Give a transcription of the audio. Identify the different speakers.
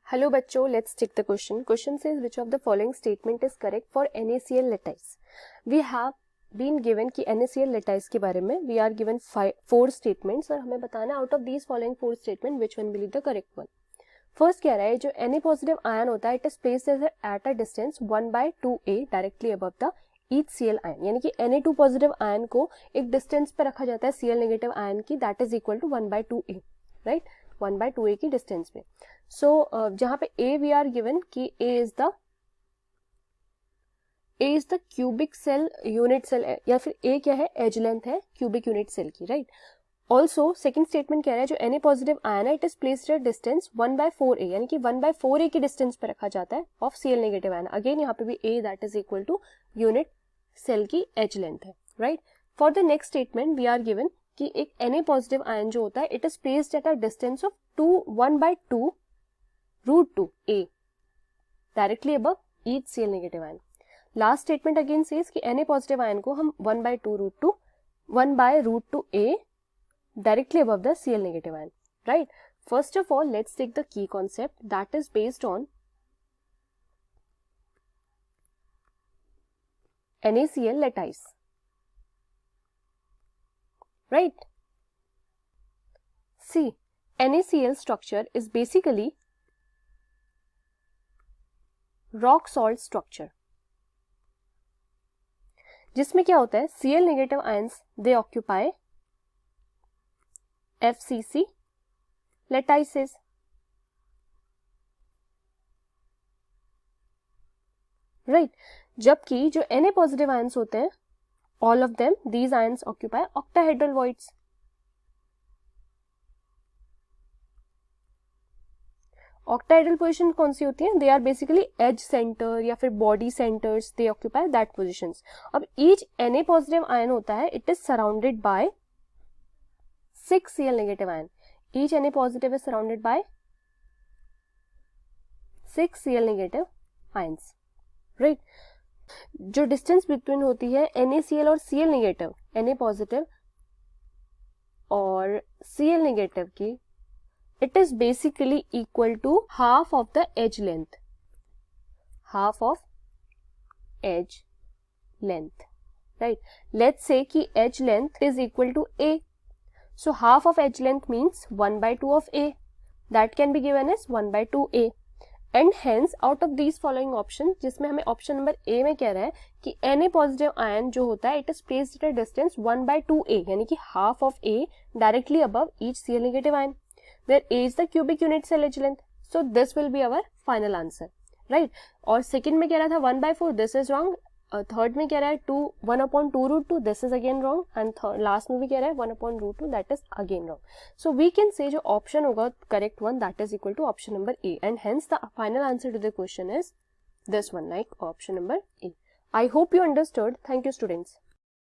Speaker 1: Hello बच्चों, let's take the question. Question says which of the following statement is correct for NaCl lattice. We have been given कि NaCl lattice के बारे में we are given 4 statements और हमें बताना out of these following 4 statement which one will be the correct one. First कह रहा है जो Na पॉजिटिव आयन होता है it is placed at a distance 1/2a directly above the each Cl ion, यानी कि Na2 पॉजिटिव आयन को एक डिस्टेंस पे रखा जाता है Cl नेगेटिव आयन की, that is equal to 1/2a, right, 1/2a की डिस्टेंस पे. सो जहां पे A वी आर गिवन कि A is the cubic cell unit cell, या फिर A क्या है, एज लेंथ है क्यूबिक यूनिट सेल की, राइट. ऑल्सो सेकंड स्टेटमेंट कह रहा है जो Na पॉजिटिव आयन है it is placed at distance 1/4a, यानी कि 1/4a की डिस्टेंस पे रखा जाता है of Cl negative ion. Again यहाँ पे भी A that is equal to unit cell की एज लेंथ है, right. For the next statement we are given कि एक Na पॉजिटिव आयन जो होता है it is placed at a distance of 1/2 √2a directly above each Cl negative ion. Last statement again says कि Na positive ion को हम 1/√2a directly above the Cl negative ion, right. First of all, let's take the key concept that is based on NaCl lattice, right. See, NaCl structure is basically rock salt structure, जिसमें क्या होता है Cl negative ions they occupy FCC lattices, right. जबकि जो Na positive ions होते हैं all of them these ions occupy octahedral voids. Octahedral position कौन सी होती है, they are basically edge centre या फिर body centres, they occupy that positions. अब ईच Na पॉजिटिव आयन होता है it is surrounded by 6 Cl negative ion. Each Na positive is surrounded by 6 Cl negative ions, right. जो distance between होती है NaCl और Cl negative, Na positive और Cl negative की, it is basically equal to half of the edge length, half of edge length, right. Let's say कि edge length is equal to a, so half of edge length means 1/2 of a, that can be given as 1/2a, and hence out of these following option, जिसमें हमें option number A में कह रहा है कि Na positive ion जो होता है it is placed at a distance 1/2a, यानी कि half of a directly above each Cl negative ion, where A is the cubic unit cell edge length. So this will be our final answer, right. और second में कह रहा था 1/4, this is wrong. Third में कह रहा है 1/2√2, this is again wrong. and last में भी कह रहा है 1/√2, that is again wrong. So we can say जो option होगा correct one that is equal to option number A, and hence the final answer to the question is this one, like option number A. I hope you understood. Thank you students.